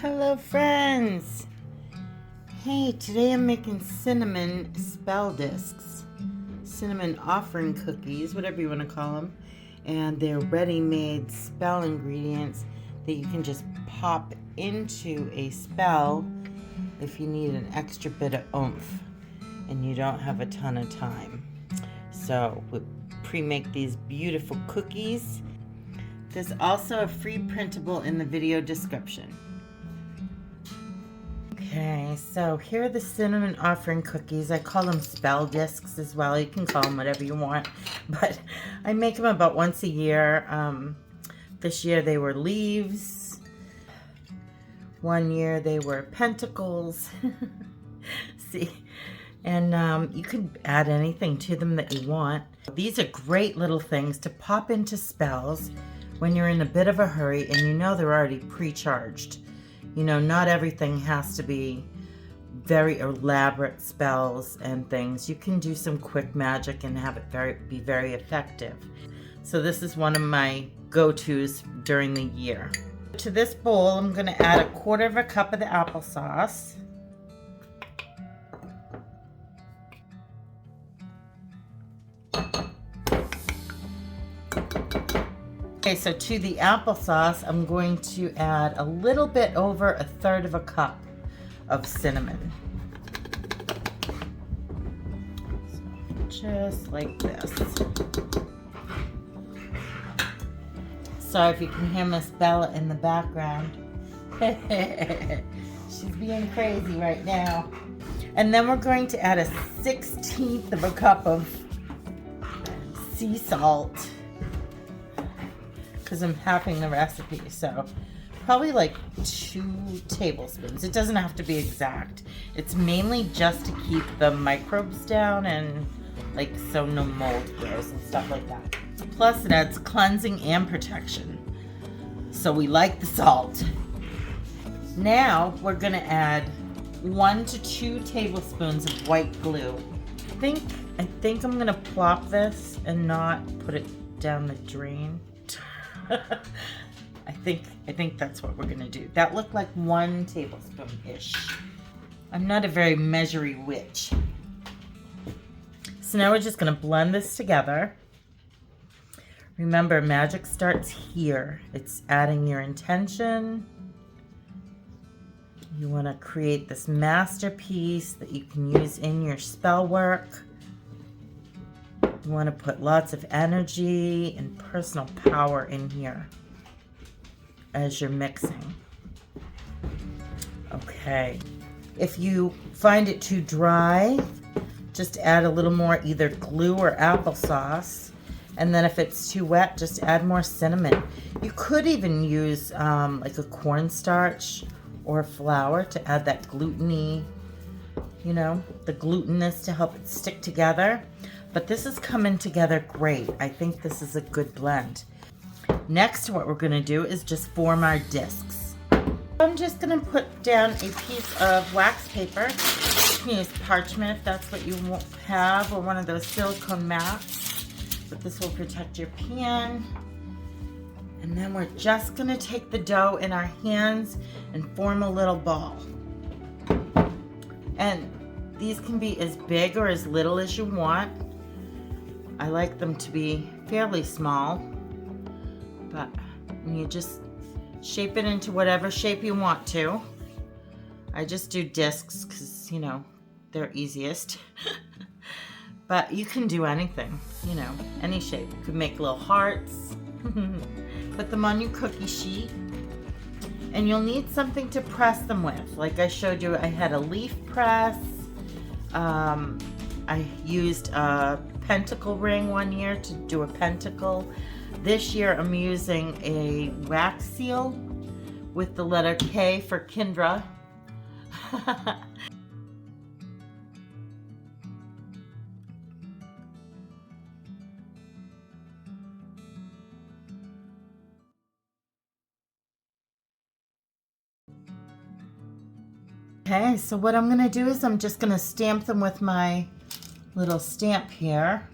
Hello friends! Hey, today I'm making cinnamon spell discs. Cinnamon offering cookies, whatever you want to call them. And they're ready-made spell ingredients that you can just pop into a spell if you need an extra bit of oomph and you don't have a ton of time. So we pre-make these beautiful cookies. There's also a free printable in the video description. Okay, so here are the cinnamon offering cookies. I call them spell discs as well. You can call them whatever you want, but I make them about once a year. This year they were leaves. One year they were pentacles. See, and you can add anything to them that you want. These are great little things to pop into spells when you're in a bit of a hurry and you know they're already pre-charged. You know, not everything has to be very elaborate spells and things. You can do some quick magic and have it be very effective. So this is one of my go-tos during the year. To this bowl, I'm going to add 1/4 cup of the applesauce. Okay, so to the applesauce, I'm going to add a little bit over 1/3 cup of cinnamon. So just like this. Sorry if you can hear Miss Bella in the background. She's being crazy right now. And then we're going to add 1/16 cup of sea salt, because I'm halving the recipe, so probably like 2 tablespoons. It doesn't have to be exact. It's mainly just to keep the microbes down and like so no mold grows and stuff like that. Plus it adds cleansing and protection. So we like the salt. Now we're gonna add 1 to 2 tablespoons of white glue. I think I'm gonna plop this and not put it down the drain. I think that's what we're gonna do. That looked like 1 tablespoon-ish. I'm not a very measury witch. So now we're just gonna blend this together. Remember, magic starts here. It's adding your intention. You wanna create this masterpiece that you can use in your spell work. You want to put lots of energy and personal power in here as you're mixing. Okay. If you find it too dry, just add a little more either glue or applesauce. And then if it's too wet, just add more cinnamon. You could even use like a cornstarch or flour to add that gluten-y, you know, the glutinous to help it stick together. But this is coming together great. I think this is a good blend. Next, what we're gonna do is just form our discs. I'm just gonna put down a piece of wax paper. You can use parchment if that's what you have, or one of those silicone mats. But this will protect your pan. And then we're just gonna take the dough in our hands and form a little ball. And these can be as big or as little as you want. I like them to be fairly small, but you just shape it into whatever shape you want to. I just do discs because, you know, they're easiest. But you can do anything, you know, any shape. You could make little hearts. Put them on your cookie sheet. And you'll need something to press them with. Like I showed you, I had a leaf press. I used a pentacle ring one year to do a pentacle. This year I'm using a wax seal with the letter K for Kindra. Okay, so what I'm gonna do is I'm just gonna stamp them with my little stamp here.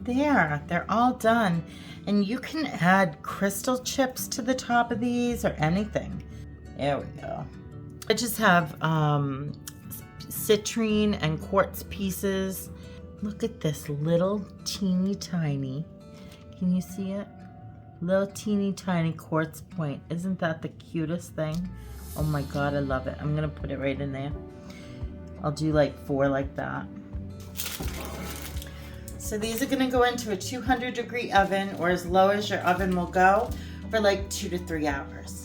there. They're all done. And you can add crystal chips to the top of these or anything. There we go. I just have citrine and quartz pieces. Look at this little teeny tiny. Can you see it? Little teeny tiny quartz point. Isn't that the cutest thing? Oh my God, I love it. I'm gonna put it right in there. I'll do like 4 like that. So these are gonna go into a 200-degree oven, or as low as your oven will go, for like 2 to 3 hours.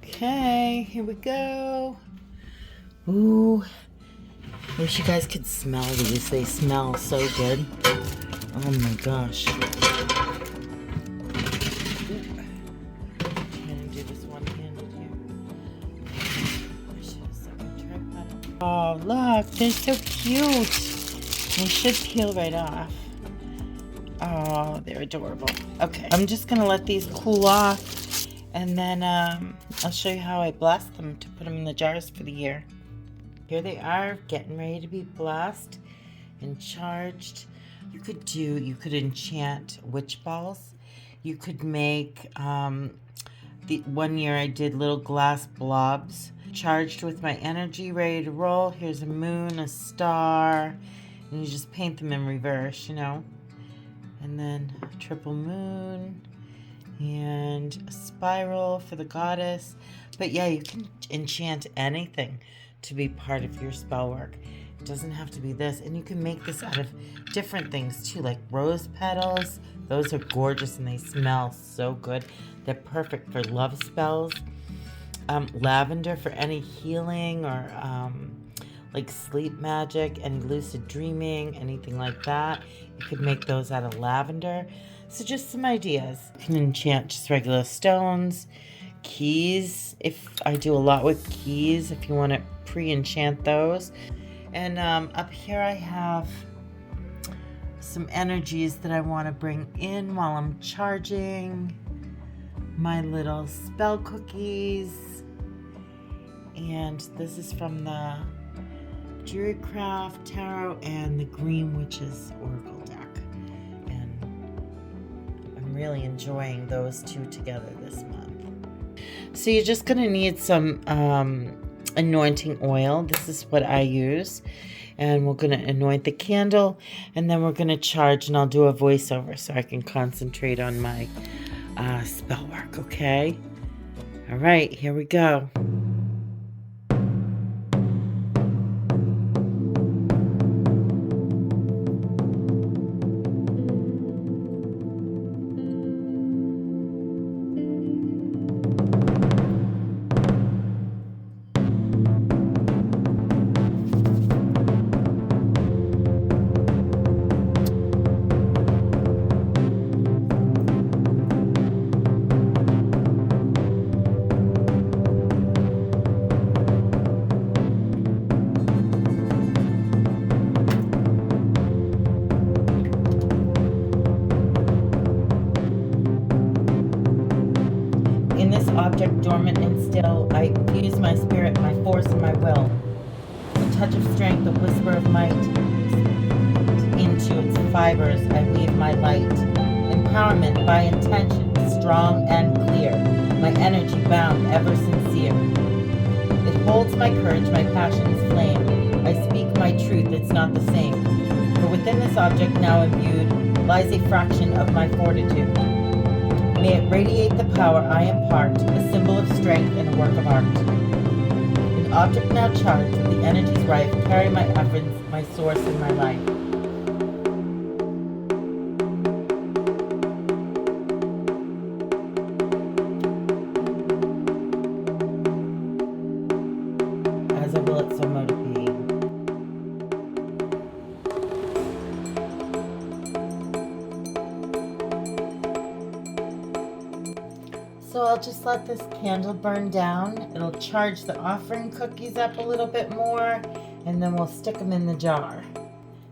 Okay, here we go. Ooh, I wish you guys could smell these. They smell so good. Oh my gosh. I'm trying to do this one-handed here. I should have set my tripod up. Oh, look, they're so cute. They should peel right off. Oh, they're adorable. Okay, I'm just gonna let these cool off. And then I'll show you how I blast them to put them in the jars for the year. Here they are, getting ready to be blessed and charged. You could enchant witch balls. You could make, one year I did little glass blobs charged with my energy, ready to roll. Here's a moon, a star, and you just paint them in reverse, you know. And then a triple moon. And a spiral for the goddess. But yeah, you can enchant anything to be part of your spell work. It doesn't have to be this. And you can make this out of different things too, like rose petals. Those are gorgeous and they smell so good. They're perfect for love spells. Lavender for any healing or like sleep magic, any lucid dreaming, anything like that. You could make those out of lavender. So just some ideas. You can enchant just regular stones, keys. If I do a lot with keys, if you want to pre-enchant those. And up here I have some energies that I want to bring in while I'm charging. My little spell cookies. And this is from the Druidcraft Tarot and the Green Witches Oracle deck. Really enjoying those two together this month. So you're just going to need some anointing oil. This is what I use. And we're going to anoint the candle, and then we're going to charge, and I'll do a voiceover so I can concentrate on my spell work, okay? All right, here we go. Object dormant and still, I fuse my spirit, my force, and my will. A touch of strength, a whisper of might. Into its fibers, I weave my light. Empowerment by intention, strong and clear. My energy bound, ever sincere. It holds my courage, my passion's flame. I speak my truth, it's not the same. For within this object now imbued lies a fraction of my fortitude. May it radiate the power I impart, a symbol of strength and a work of art. An object now charged with the energies rife, carry my efforts, my source, and my life. As I will it so motivate. So I'll just let this candle burn down. It'll charge the offering cookies up a little bit more, and then we'll stick them in the jar.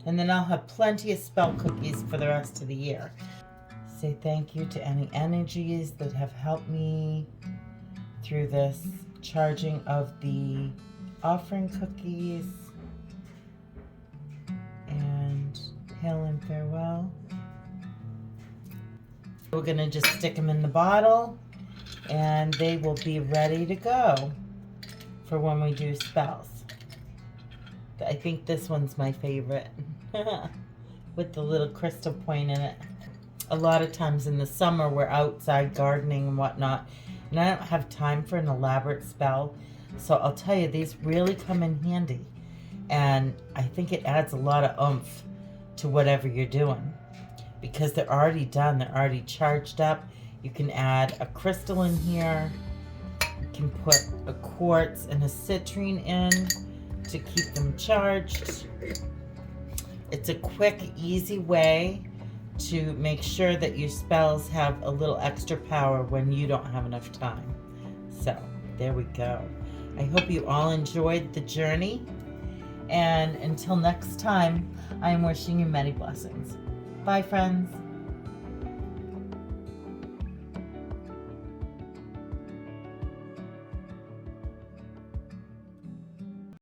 And then I'll have plenty of spell cookies for the rest of the year. Say thank you to any energies that have helped me through this charging of the offering cookies. And hail and farewell. We're going to just stick them in the bottle, and they will be ready to go for when we do spells. I think this one's my favorite with the little crystal point in it. A lot of times in the summer we're outside gardening and whatnot, and I don't have time for an elaborate spell, so I'll tell you, these really come in handy, and I think it adds a lot of oomph to whatever you're doing because they're already done, they're already charged up. You can add a crystal in here, you can put a quartz and a citrine in to keep them charged. It's a quick, easy way to make sure that your spells have a little extra power when you don't have enough time. So there we go. I hope you all enjoyed the journey, and until next time, I am wishing you many blessings. Bye, friends.